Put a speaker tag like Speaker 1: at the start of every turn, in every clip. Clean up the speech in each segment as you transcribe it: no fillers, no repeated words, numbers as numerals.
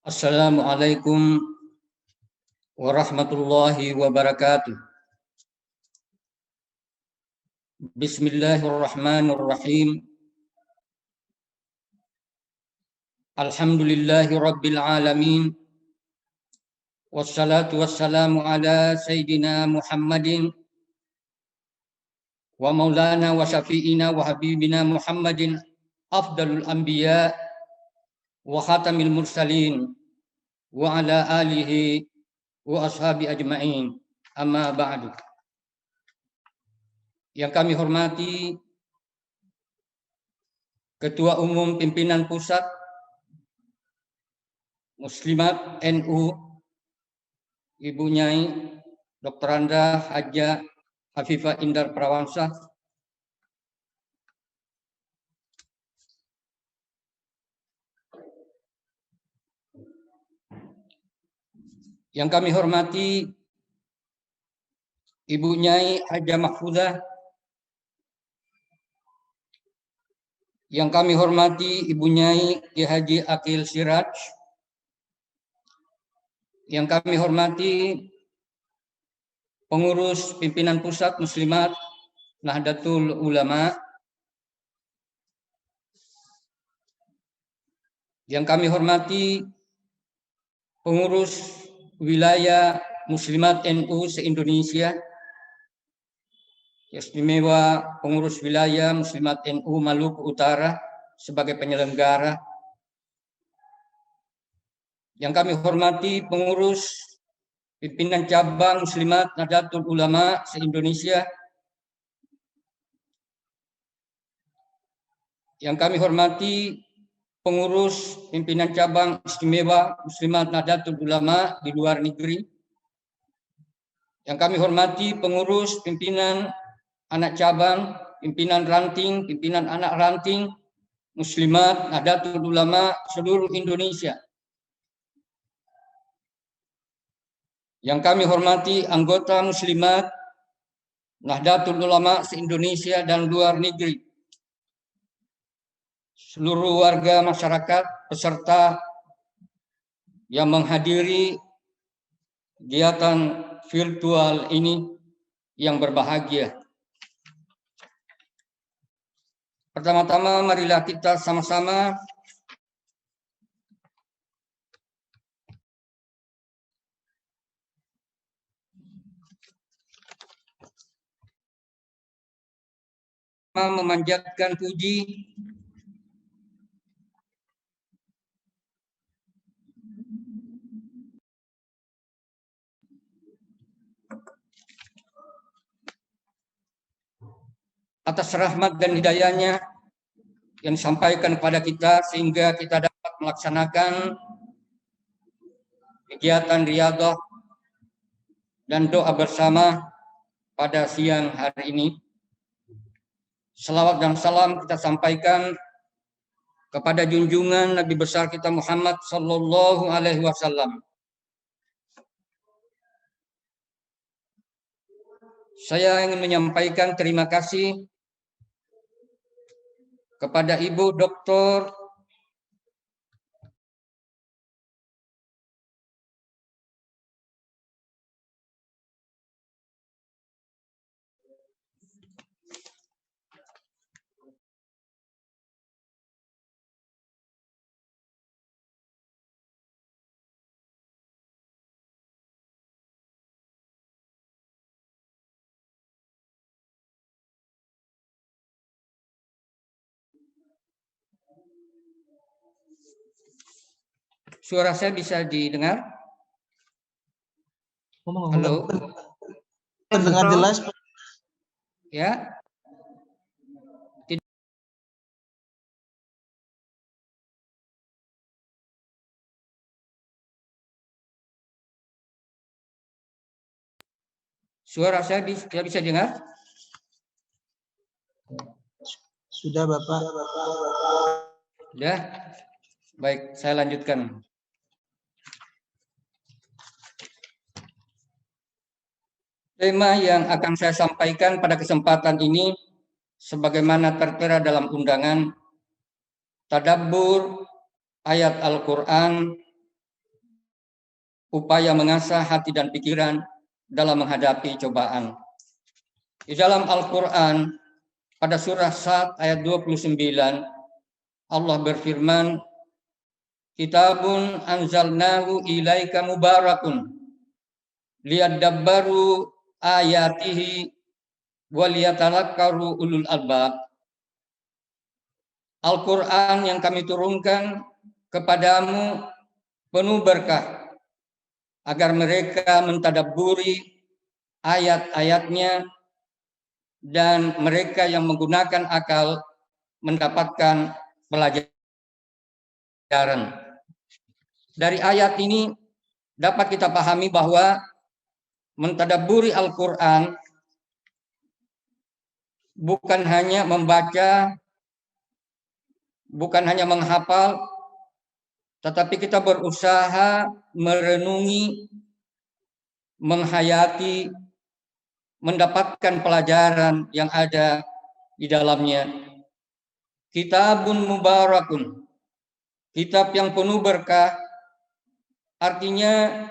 Speaker 1: Assalamualaikum warahmatullahi wabarakatuh. Bismillahirrahmanirrahim. Alhamdulillahi rabbil alamin. Wassalatu wassalamu ala sayyidina Muhammadin wa maulana wa syafi'ina wa habibina Muhammadin afdalul anbiya wa khatamil mursalin wa ala alihi wa ashabi ajma'in. Amma ba'du. Yang kami hormati Ketua Umum Pimpinan Pusat Muslimat NU, Ibu Nyai Dr. Anda Haja Hafifah Indar Prawansa, yang kami hormati Ibu Nyai Haja Mahfudzah, yang kami hormati Ibu Nyai Ki Haji Akil Siraj, yang kami hormati pengurus pimpinan pusat Muslimat Nahdlatul Ulama, yang kami hormati pengurus wilayah Muslimat NU se-Indonesia, istimewa pengurus wilayah Muslimat NU Maluku Utara sebagai penyelenggara, yang kami hormati pengurus pimpinan cabang Muslimat Nahdlatul Ulama se-Indonesia, yang kami hormati pengurus pimpinan cabang istimewa Muslimat Nahdlatul Ulama di luar negeri, yang kami hormati pengurus pimpinan anak cabang, pimpinan ranting, pimpinan anak ranting Muslimat Nahdlatul Ulama seluruh Indonesia, yang kami hormati anggota Muslimat Nahdlatul Ulama se-Indonesia dan luar negeri, seluruh warga masyarakat peserta yang menghadiri kegiatan virtual ini yang berbahagia. Pertama-tama marilah kita sama-sama memanjatkan puji atas rahmat dan hidayahnya yang disampaikan kepada kita sehingga kita dapat melaksanakan kegiatan riyadhah dan doa bersama pada siang hari ini. Salawat dan salam kita sampaikan kepada junjungan Nabi besar kita Muhammad sallallahu alaihi wasallam. Saya ingin menyampaikan terima kasih kepada Ibu Dr. Suara saya bisa didengar? Halo?
Speaker 2: Terdengar jelas.
Speaker 1: Ya? Suara saya bisa dengar?
Speaker 2: Sudah, Bapak.
Speaker 1: Ya? Baik, saya lanjutkan. Tema yang akan saya sampaikan pada kesempatan ini sebagaimana tertera dalam undangan, tadabbur ayat Al-Quran upaya mengasah hati dan pikiran dalam menghadapi cobaan. Di dalam Al-Quran, pada surah Sad ayat 29, Allah berfirman, Kitabun anzalnahu ilaika mubarakun liyadabbaru ayatihi waliyatadhakkaru ulul albab. Al-Quran yang kami turunkan kepadamu penuh berkah agar mereka mentadabburi ayat-ayatnya dan mereka yang menggunakan akal mendapatkan pelajaran. Dari ayat ini dapat kita pahami bahwa mentadabburi Al-Quran bukan hanya membaca, bukan hanya menghafal, tetapi kita berusaha merenungi, menghayati, mendapatkan pelajaran yang ada di dalamnya. Kitabun mubarakun, kitab yang penuh berkah, artinya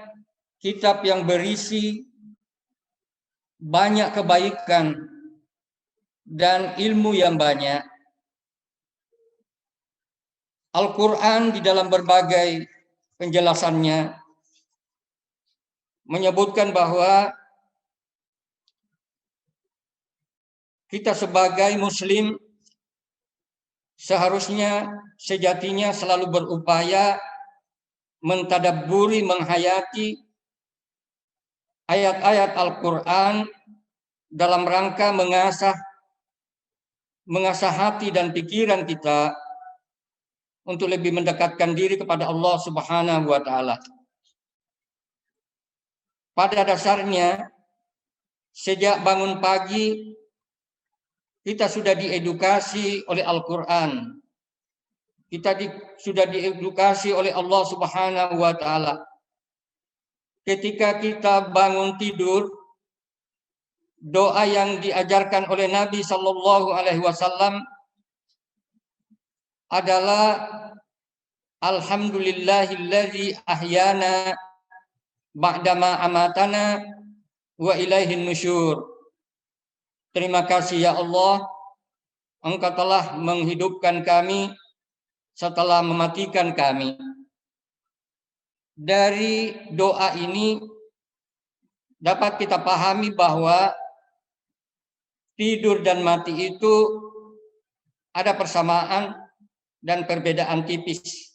Speaker 1: kitab yang berisi banyak kebaikan dan ilmu yang banyak. Al-Quran di dalam berbagai penjelasannya menyebutkan bahwa kita sebagai muslim seharusnya sejatinya selalu berupaya mentadabburi, menghayati ayat-ayat Al-Quran dalam rangka mengasah hati dan pikiran kita untuk lebih mendekatkan diri kepada Allah Subhanahu wa taala. Pada dasarnya, sejak bangun pagi kita sudah diedukasi oleh Al-Quran. Kita sudah diedukasi oleh Allah Subhanahu wa taala. Ketika kita bangun tidur, doa yang diajarkan oleh Nabi Shallallahu alaihi wasallam adalah Alhamdulillahilladzi ahyana ba'dama amatana wa ilaihin nusyur. Terima kasih ya Allah, Engkau telah menghidupkan kami setelah mematikan kami. Dari doa ini dapat kita pahami bahwa tidur dan mati itu ada persamaan dan perbedaan tipis.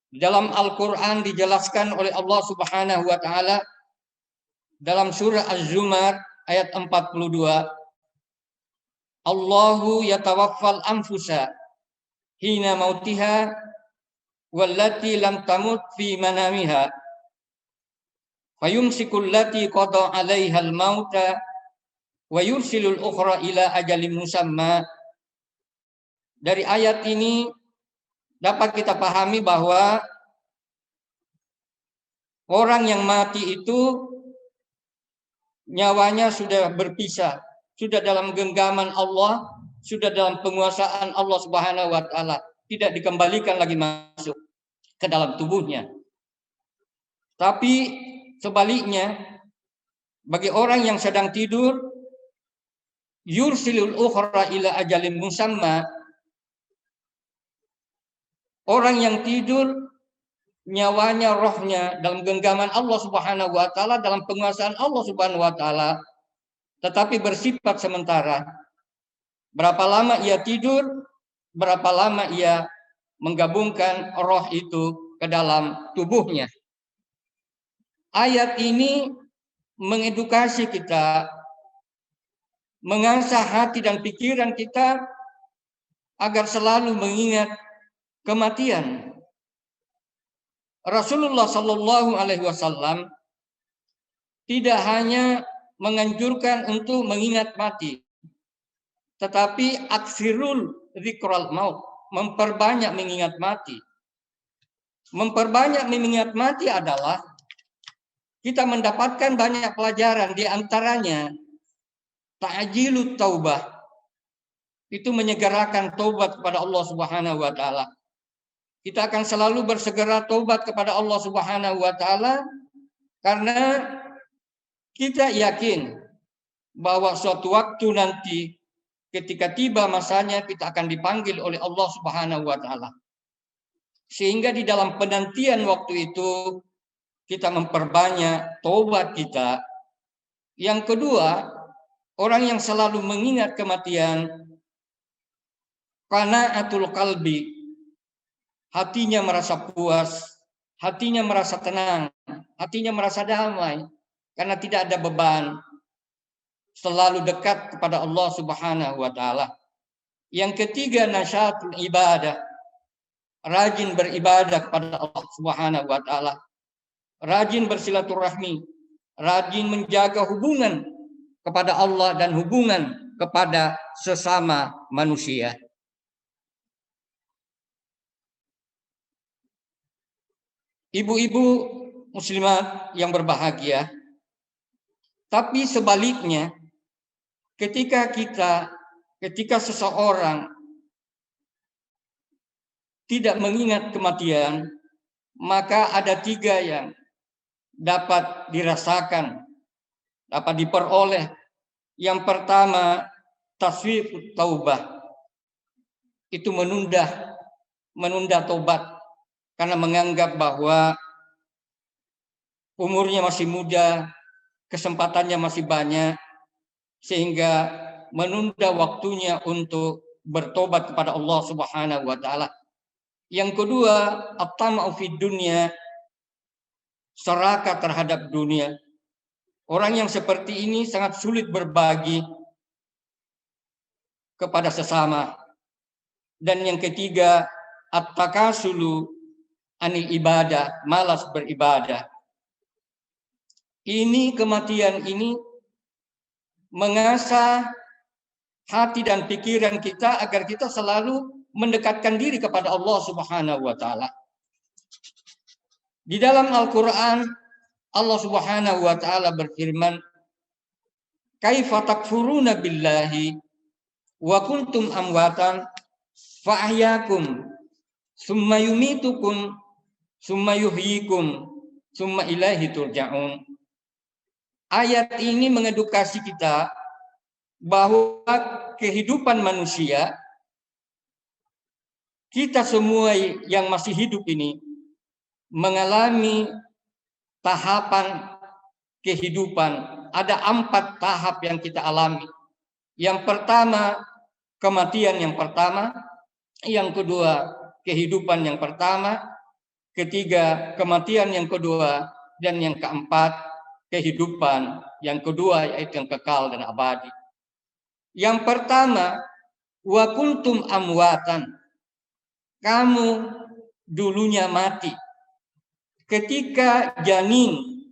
Speaker 1: Dalam Al-Quran dijelaskan oleh Allah Subhanahu wa taala dalam surah Az-Zumar ayat 42, Allahu yatawaffal anfusa hina mautiha wallati lam tamut fi manamiha fayumsikul lati qada 'alaiha al-mauta wa yursilul ukhra ila ajalin musamma. Dari ayat ini dapat kita pahami bahwa orang yang mati itu nyawanya sudah berpisah, sudah dalam genggaman Allah, sudah dalam penguasaan Allah Subhanahu wa taala, tidak dikembalikan lagi masuk ke dalam tubuhnya. Tapi sebaliknya, bagi orang yang sedang tidur, yursilul ukhra ila ajalin musamma, orang yang tidur nyawanya, rohnya dalam genggaman Allah Subhanahu wa taala, dalam penguasaan Allah Subhanahu wa taala, tetapi bersifat sementara. Berapa lama ia tidur, berapa lama ia menggabungkan roh itu ke dalam tubuhnya. Ayat ini mengedukasi kita, mengasah hati dan pikiran kita agar selalu mengingat kematian. Rasulullah Shallallahu alaihi wasallam tidak hanya menganjurkan untuk mengingat mati, tetapi aksirul dzikral maut, memperbanyak mengingat mati. Memperbanyak mengingat mati adalah kita mendapatkan banyak pelajaran, di antaranya ta'jilut taubah. Itu menyegerakan taubat kepada Allah Subhanahu wa taala. kita akan selalu bersegera taubat kepada Allah Subhanahu wa taala karena kita yakin bahwa suatu waktu nanti ketika tiba masanya kita akan dipanggil oleh Allah Subhanahu wa taala. Sehingga di dalam penantian waktu itu kita memperbanyak taubat kita. Yang kedua, orang yang selalu mengingat kematian, qanaatul qalbi, hatinya merasa puas, hatinya merasa tenang, hatinya merasa damai karena tidak ada beban, selalu dekat kepada Allah Subhanahu wa taala. Yang ketiga, nasyatul ibadah, rajin beribadah kepada Allah Subhanahu wa taala, rajin bersilaturahmi, rajin menjaga hubungan kepada Allah dan hubungan kepada sesama manusia. Ibu-ibu muslimat yang berbahagia, tapi sebaliknya ketika seseorang tidak mengingat kematian, maka ada 3 yang dapat dirasakan, dapat diperoleh. Yang pertama, taswifut taubah. Itu menunda taubat karena menganggap bahwa umurnya masih muda, kesempatannya masih banyak, sehingga menunda waktunya untuk bertobat kepada Allah Subhanahu wa taala. Yang kedua, at-tama'u fid dunya, serakah terhadap dunia. Orang yang seperti ini sangat sulit berbagi kepada sesama. Dan yang ketiga, at-takasulu anil ibadah, malas beribadah. Kematian ini mengasah hati dan pikiran kita agar kita selalu mendekatkan diri kepada Allah Subhanahu wa taala. Di dalam Al-Qur'an Allah Subhanahu wa taala berfirman, "Kaifa takfuruna billahi wa kuntum amwatan fa ahyakum summa yumitukum summa yuhyikum summa ilaihi turja'un." Ayat ini mengedukasi kita bahwa kehidupan manusia, kita semua yang masih hidup ini mengalami tahapan kehidupan. Ada 4 tahap yang kita alami. Yang pertama, kematian yang pertama. Yang kedua, kehidupan yang pertama. Ketiga, kematian yang kedua. Dan yang keempat, kehidupan yang kedua, yaitu yang kekal dan abadi. Yang pertama, wa kuntum amwatan. Kamu dulunya mati. Ketika janin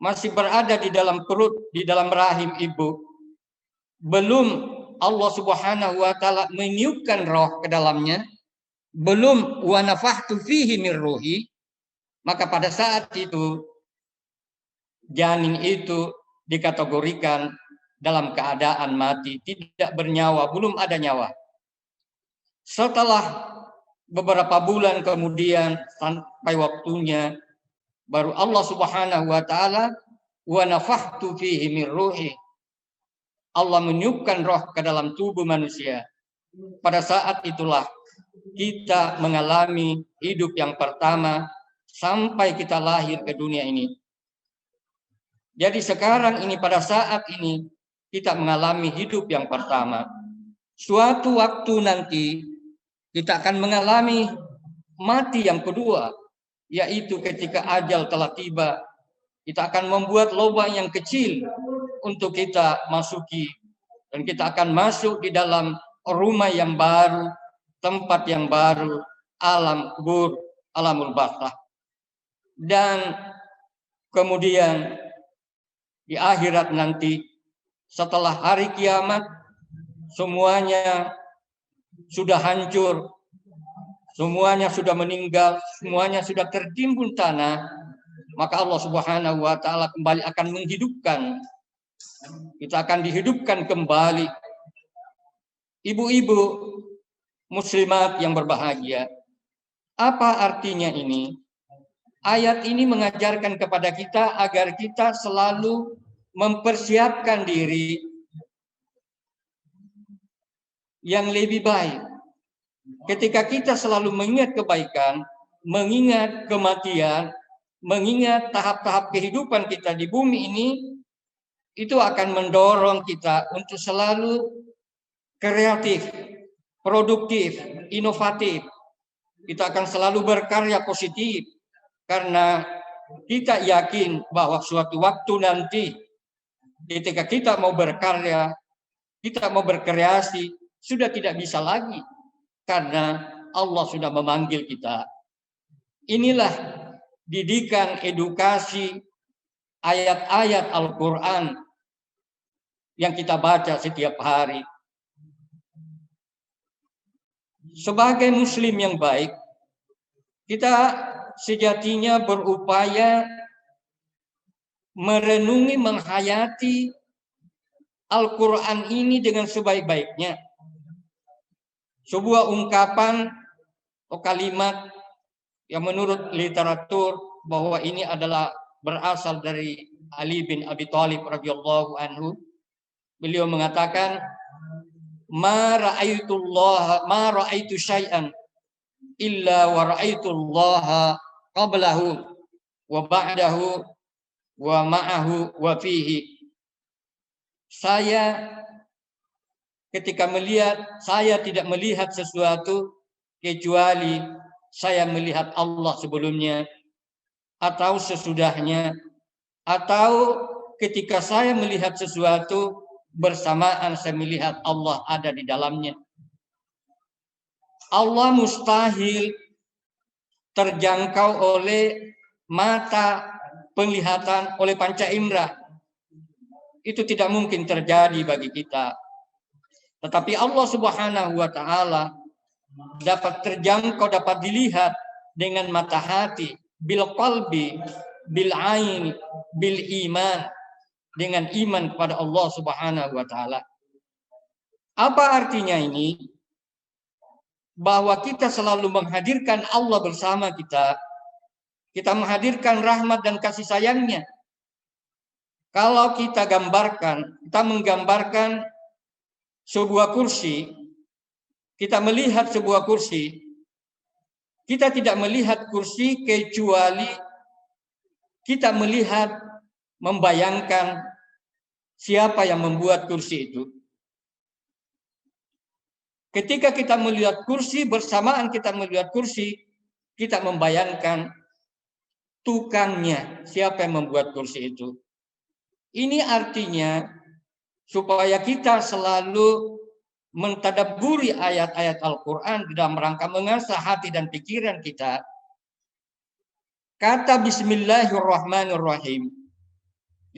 Speaker 1: masih berada di dalam perut, di dalam rahim ibu, belum Allah Subhanahu wa taala meniupkan roh ke dalamnya, belum wa nafahtu fihi min ruhi, maka pada saat itu janin itu dikategorikan dalam keadaan mati, tidak bernyawa, belum ada nyawa. Setelah beberapa bulan kemudian sampai waktunya, baru Allah Subhanahu wa taala wa nafahtu fihi min ruhi, Allah meniupkan roh ke dalam tubuh manusia. Pada saat itulah kita mengalami hidup yang pertama sampai kita lahir ke dunia ini. Jadi sekarang ini, pada saat ini kita mengalami hidup yang pertama. Suatu waktu nanti kita akan mengalami mati yang kedua, yaitu ketika ajal telah tiba. Kita akan membuat lubang yang kecil untuk kita masuki, dan kita akan masuk di dalam rumah yang baru, tempat yang baru, alam kubur, alamul barzakh. Dan kemudian di akhirat nanti, setelah hari kiamat, semuanya sudah hancur, semuanya sudah meninggal, semuanya sudah tertimbun tanah, maka Allah Subhanahu wa taala kembali akan menghidupkan. Kita akan dihidupkan kembali. Ibu-ibu muslimat yang berbahagia, Apa artinya ini? Ayat ini mengajarkan kepada kita agar kita selalu mempersiapkan diri yang lebih baik. Ketika kita selalu mengingat kebaikan, mengingat kematian, mengingat tahap-tahap kehidupan kita di bumi ini, itu akan mendorong kita untuk selalu kreatif, produktif, inovatif. Kita akan selalu berkarya positif karena kita yakin bahwa suatu waktu nanti ketika kita mau berkarya, kita mau berkreasi, sudah tidak bisa lagi karena Allah sudah memanggil kita. Inilah didikan edukasi ayat-ayat Al-Quran yang kita baca setiap hari. Sebagai muslim yang baik, kita sejatinya berupaya merenungi, menghayati Al-Quran ini dengan sebaik-baiknya. Sebuah ungkapan atau kalimat yang menurut literatur bahwa ini adalah berasal dari Ali bin Abi Thalib radhiyallahu anhu. Beliau mengatakan, ma ra'aitu syai'an illa wa ra'aitullaha qablahu wa ba'dahu wa ma'ahu wa fihi. Saya tidak melihat sesuatu kecuali saya melihat Allah sebelumnya atau sesudahnya, atau ketika saya melihat sesuatu bersamaan saya melihat Allah ada di dalamnya. Allah mustahil terjangkau oleh mata penglihatan, oleh panca indera. Itu tidak mungkin terjadi bagi kita. Tetapi Allah Subhanahu wa taala dapat terjangkau, dapat dilihat dengan mata hati, bil qalbi, bil ain, bil iman, dengan iman kepada Allah Subhanahu wa taala. Apa artinya ini? Bahwa kita selalu menghadirkan Allah bersama kita. Kita menghadirkan rahmat dan kasih sayangnya. Kalau kita menggambarkan sebuah kursi, kita melihat sebuah kursi, kita tidak melihat kursi kecuali kita membayangkan siapa yang membuat kursi itu. Ketika kita melihat kursi, bersamaan kita melihat kursi, kita membayangkan tukangnya, siapa yang membuat kursi itu. Ini artinya supaya kita selalu mentadabburi ayat-ayat Al-Quran dalam rangka mengasah hati dan pikiran kita. Kata Bismillahirrahmanirrahim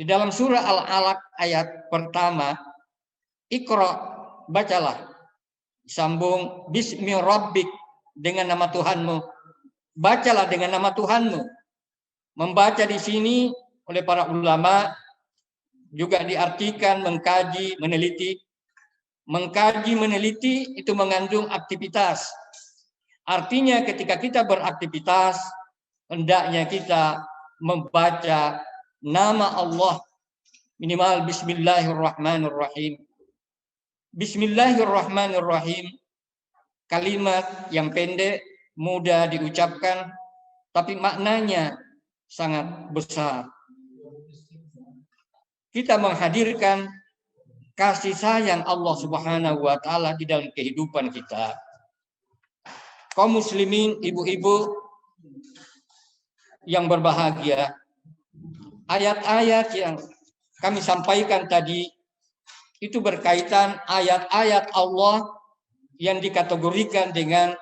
Speaker 1: di dalam surah Al-Alaq ayat pertama, Iqra, bacalah. Sambung Bismi Rabbik, dengan nama Tuhanmu. Bacalah dengan nama Tuhanmu. Membaca di sini oleh para ulama juga diartikan mengkaji, meneliti. Mengkaji, meneliti itu mengandung aktivitas. Artinya ketika kita beraktivitas, hendaknya kita membaca nama Allah minimal Bismillahirrahmanirrahim. Bismillahirrahmanirrahim, kalimat yang pendek, mudah diucapkan, tapi maknanya sangat besar. Kita menghadirkan kasih sayang Allah Subhanahu wa taala di dalam kehidupan kita. Kaum muslimin, ibu-ibu yang berbahagia, ayat-ayat yang kami sampaikan tadi itu berkaitan ayat-ayat Allah yang dikategorikan dengan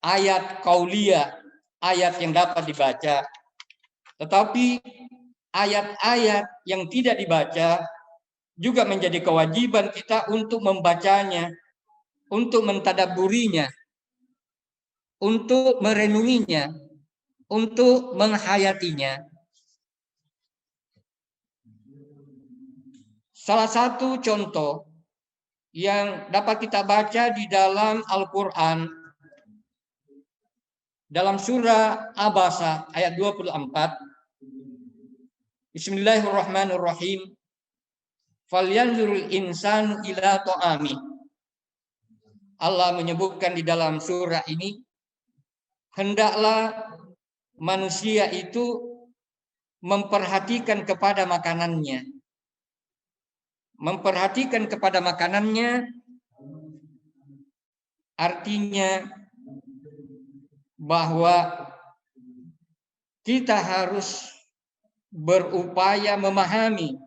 Speaker 1: ayat qauliyah, ayat yang dapat dibaca. Tetapi ayat-ayat yang tidak dibaca juga menjadi kewajiban kita untuk membacanya, untuk mentadabburinya, untuk merenunginya, untuk menghayatinya. Salah satu contoh yang dapat kita baca di dalam Al-Quran dalam surah Abasa ayat 24, Bismillahirrahmanirrahim. Falyanzurul insanu ila ta'ami. Allah menyebutkan di dalam surah ini, hendaklah manusia itu memperhatikan kepada makanannya. Memperhatikan kepada makanannya artinya bahwa kita harus berupaya memahami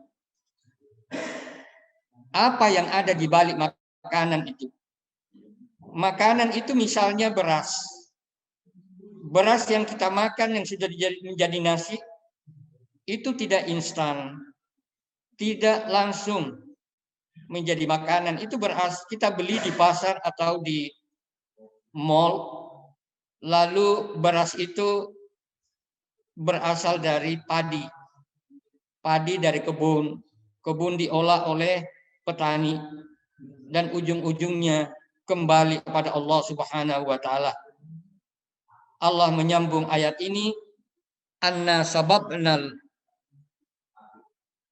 Speaker 1: apa yang ada di balik makanan itu. Makanan itu misalnya beras. Beras yang kita makan yang sudah menjadi nasi itu tidak instan, tidak langsung menjadi makanan. Itu beras kita beli di pasar atau di mall. Lalu beras itu berasal dari padi. Padi dari kebun. Kebun diolah oleh petani dan ujung-ujungnya kembali kepada Allah Subhanahu wa taala. Allah menyambung ayat ini, anna sababnal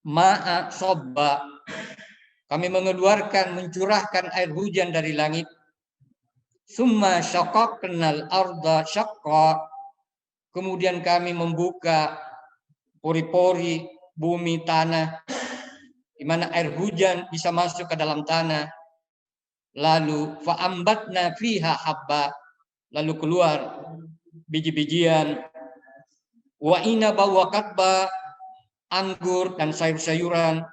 Speaker 1: ma'a sabba. Kami mengeluarkan, mencurahkan air hujan dari langit. Summa syaqaqnal arda syaqqa. Kemudian kami membuka pori-pori bumi tanah di mana air hujan bisa masuk ke dalam tanah. Lalu fa'ambatna fiha habba. Lalu keluar biji-bijian, wa inaba wa qadba, anggur dan sayur-sayuran,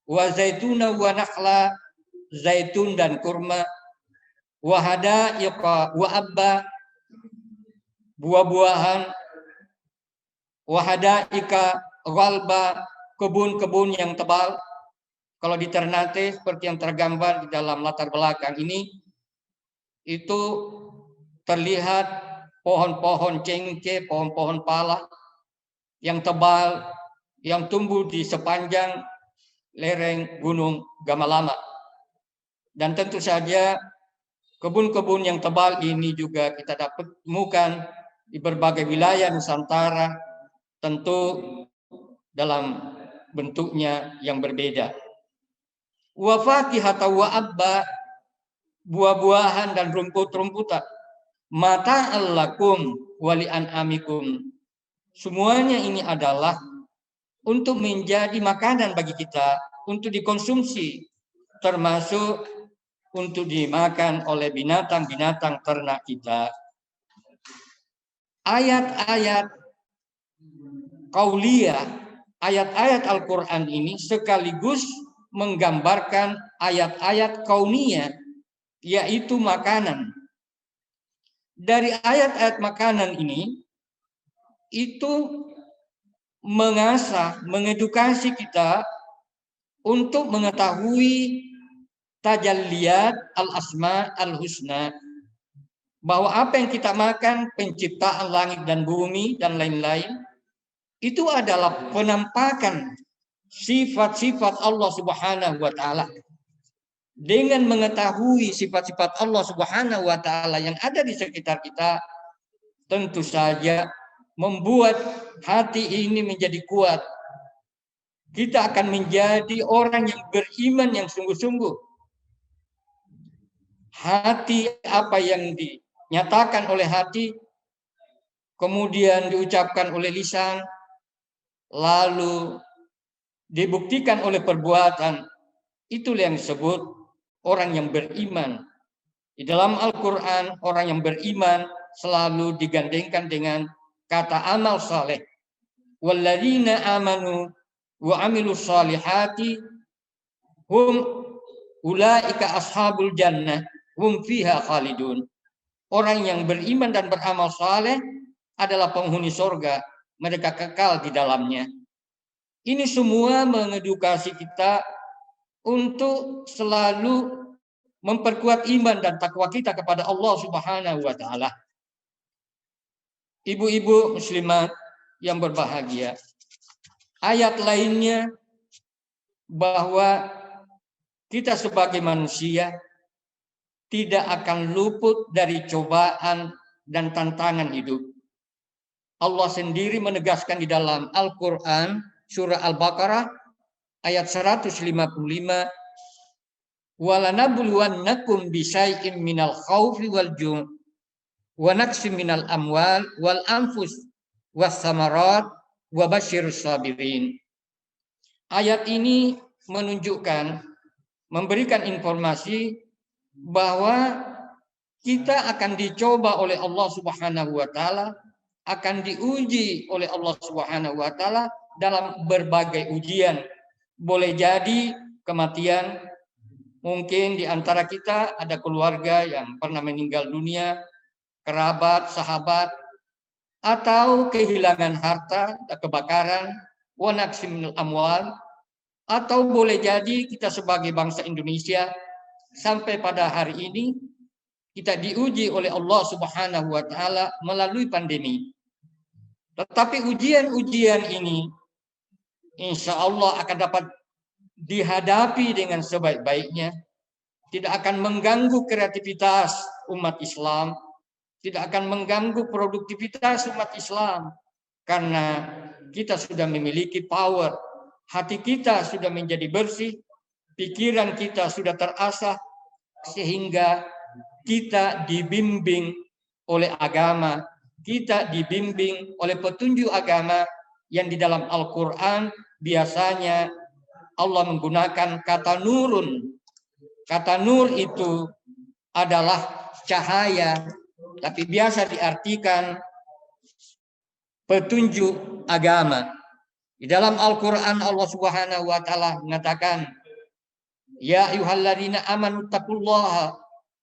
Speaker 1: wa zaituna wa nakhla, zaitun dan kurma, wa hadaiqa wa abba, buah-buahan, wa hadaika ghalba, kebun-kebun yang tebal. Kalau di Ternate seperti yang tergambar di dalam latar belakang ini, itu terlihat pohon-pohon cengkeh, pohon-pohon pala yang tebal, yang tumbuh di sepanjang lereng Gunung Gamalama. Dan tentu saja kebun-kebun yang tebal ini juga kita dapat temukan di berbagai wilayah Nusantara, tentu dalam bentuknya yang berbeda. Wa fakihata wa abba, buah-buahan dan rumput-rumputan. Mata'al lakum wa li'an'amikum. Semuanya ini adalah untuk menjadi makanan bagi kita, untuk dikonsumsi, termasuk untuk dimakan oleh binatang-binatang ternak kita. Ayat-ayat qauliyah, ayat-ayat Al-Quran ini sekaligus menggambarkan ayat-ayat kauniyah, yaitu makanan. Dari ayat-ayat makanan ini, itu mengasah, mengedukasi kita untuk mengetahui tajalliyat al-asma al-husna, bahwa apa yang kita makan, penciptaan langit dan bumi dan lain-lain, itu adalah penampakan sifat-sifat Allah Subhanahu wa taala. Dengan mengetahui sifat-sifat Allah Subhanahu wa taala yang ada di sekitar kita, tentu saja membuat hati ini menjadi kuat. Kita akan menjadi orang yang beriman yang sungguh-sungguh. Hati, apa yang dinyatakan oleh hati, kemudian diucapkan oleh lisan, lalu dibuktikan oleh perbuatan, itulah yang disebut orang yang beriman. Di dalam Al-Quran, orang yang beriman selalu digandengkan dengan kata amal saleh. Walladzina amanu wa amilus salihati hum ulaika ashabul jannah hum fiha khalidun. Orang yang beriman dan beramal saleh adalah penghuni surga, mereka kekal di dalamnya. Ini semua mengedukasi kita untuk selalu memperkuat iman dan takwa kita kepada Allah Subhanahu wa taala. Ibu-ibu muslimat yang berbahagia, ayat lainnya bahwa kita sebagai manusia tidak akan luput dari cobaan dan tantangan hidup. Allah sendiri menegaskan di dalam Al-Quran surah Al-Baqarah ayat 155, walanabluwannakum bisyai'in minal khaufi wal ju' wa naqsim minal amwal wal anfus was samarat wa basyirus sabirin. Ayat ini menunjukkan, memberikan informasi bahwa kita akan dicoba oleh Allah Subhanahu wa taala, akan diuji oleh Allah Subhanahu wa taala dalam berbagai ujian. Boleh jadi kematian, mungkin di antara kita ada keluarga yang pernah meninggal dunia, kerabat, sahabat, atau kehilangan harta, kebakaran, wa naqsim minal amwal, atau boleh jadi kita sebagai bangsa Indonesia sampai pada hari ini kita diuji oleh Allah Subhanahu wa taala melalui pandemi. Tetapi ujian-ujian ini insya Allah akan dapat dihadapi dengan sebaik-baiknya, tidak akan mengganggu kreativitas umat Islam, tidak akan mengganggu produktivitas umat Islam, karena kita sudah memiliki power, hati kita sudah menjadi bersih, pikiran kita sudah terasah, sehingga kita dibimbing oleh agama, kita dibimbing oleh petunjuk agama yang di dalam Al-Quran biasanya Allah menggunakan kata nurun. Kata nur itu adalah cahaya, tapi biasa diartikan petunjuk agama. Di dalam Al-Quran Allah Subhanahu wa taala mengatakan, ya ayyuhalladzina amanu taqullaha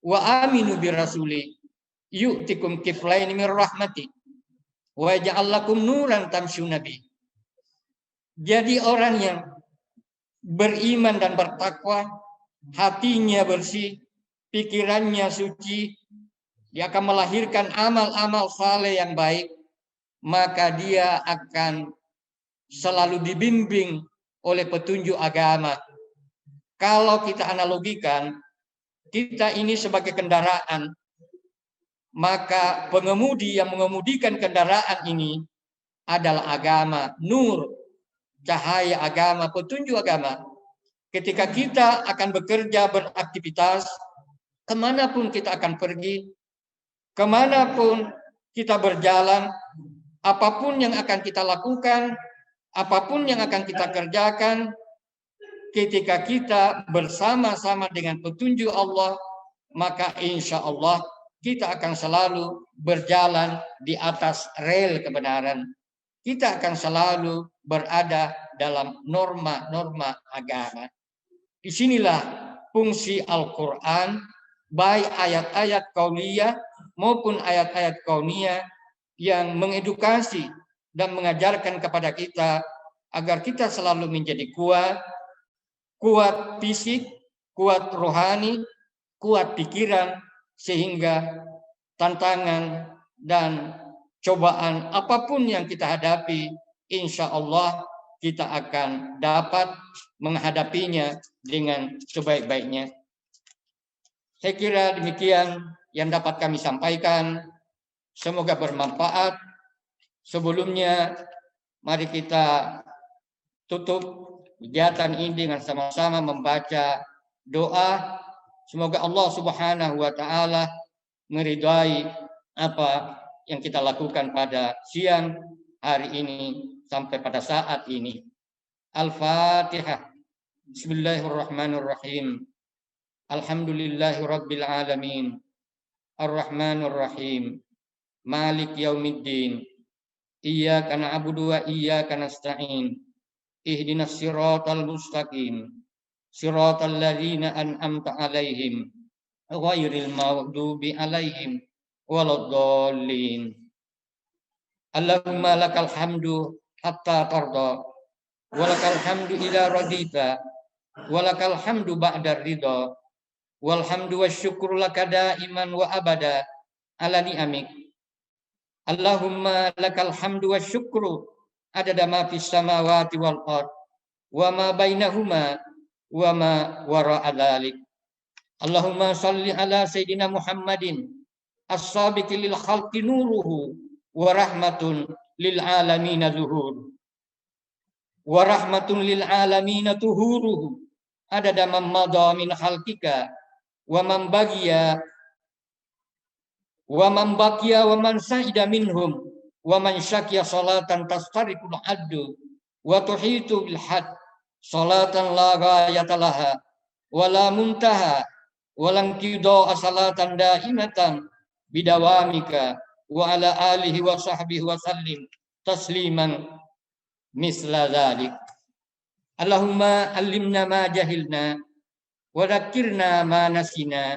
Speaker 1: wa aminu birasuli yu'tikum kiflaini min rahmati wa yaj'al lakum nuran tamshuna bi. Jadi orang yang beriman dan bertakwa, hatinya bersih, pikirannya suci, dia akan melahirkan amal-amal saleh yang baik, maka dia akan selalu dibimbing oleh petunjuk agama. Kalau kita analogikan, kita ini sebagai kendaraan, maka pengemudi yang mengemudikan kendaraan ini adalah agama, nur, cahaya agama, petunjuk agama. Ketika kita akan bekerja, beraktivitas, kemanapun kita akan pergi, kemanapun kita berjalan, apapun yang akan kita lakukan, apapun yang akan kita kerjakan, ketika kita bersama-sama dengan petunjuk Allah, maka insya Allah kita akan selalu berjalan di atas rel kebenaran. Kita akan selalu berada dalam norma-norma agama. Disinilah fungsi Al-Quran, baik ayat-ayat kauniyah maupun ayat-ayat kauniyah yang mengedukasi dan mengajarkan kepada kita agar kita selalu menjadi kuat, kuat fisik, kuat rohani, kuat pikiran, sehingga tantangan dan cobaan apapun yang kita hadapi, insya Allah kita akan dapat menghadapinya dengan sebaik-baiknya. Saya kira demikian yang dapat kami sampaikan. Semoga bermanfaat. Sebelumnya, mari kita tutup kegiatan ini dengan sama-sama membaca doa. Semoga Allah Subhanahu wa taala meridai apa yang kita lakukan pada siang hari ini sampai pada saat ini. Al-Fatihah. Bismillahirrahmanirrahim. Alhamdulillahirabbil alamin. Ar-Rahmanir-Rahim. Malik yaumiddin. Iyyaka na'budu wa iyyaka nasta'in. Ihdinas siratal mustaqim. Siratal ladzina an'amta 'alaihim ghairil maghdubi 'alaihim waladdallin. Allahumma lakal hamdu hatta tarda, walakal hamdu ila radita, walakal hamdu ba'da ridha, walhamdu wasyukru laka daiman wa abada ala ni'amik. Allahumma lakal hamdu wasyukru adada ma fis samawati wal ard wa ma bainahuma wa ma wara'a dzalik. Allahumma shalli ala sayidina Muhammadin as-sabiqi lil khalqi nuruhu wa rahmatun lil alamin zuhur wa rahmatun lil alamin tuhuruhu adada man madha min khalqika wa man baqiya wa man sa'ida minhum wa man syakiya salatan tastariqul addu wa tuhitu bil had salatan la ghayata laha wa la muntaha wa lan qida salatan daimatan bidawamika wa ala alihi wa sahbihi wa sallim tasliman misla dzalik. Allahumma allimna ma jahilna wa dzakkirna ma nasina.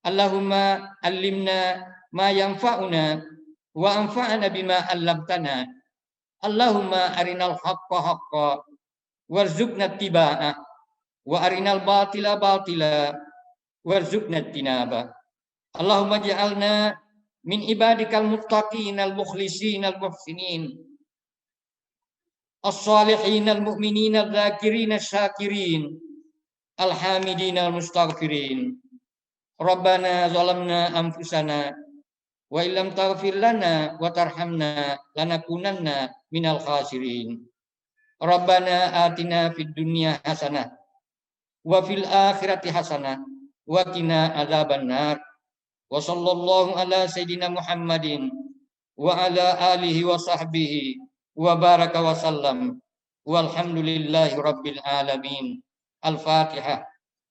Speaker 1: Allahumma allimna ma yanfa'una wa anfa'na bima 'allamtana. Allahumma arinal haqqa haqqa warzuqna ittiba'ah wa arinal batila batila warzuqna ijtinaba. Allahumma ja'alna min ibadikal muttaqin al mukhlisin al muhsinin as-salihin al mu'minin al dzakirin asy-syakirin al hamidin al mustaghfirin. Rabbana zalamna anfusana wa illam taghfir lana wa tarhamna lanakunanna minal khasirin. Rabbana atina fid dunya hasanah wa fil akhirati hasanah wa qina adzabannar. Wa sallallahu ala sayyidina Muhammadin wa ala alihi wa sahbihi wa baraka wa sallam. Walhamdulillahi rabbil alamin. Al-Fatihah.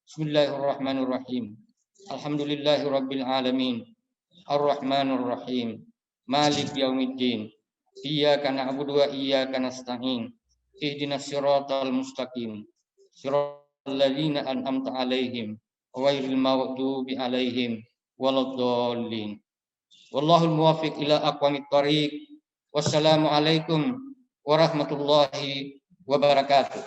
Speaker 1: Bismillahirrahmanirrahim. Alhamdulillahi rabbil alamin. Ar-Rahmanir Rahim. Malik yaumiddin. Iyyaka na'budu wa iyyaka nasta'in. Ihdinas siratal mustaqim. Siratal ladzina an'amta 'alaihim ghairil maghdubi 'alaihim waladdallin. Wallahul muwaffiq ila aqwamit thoriq. Wassalamu alaikum warahmatullahi wabarakatuh.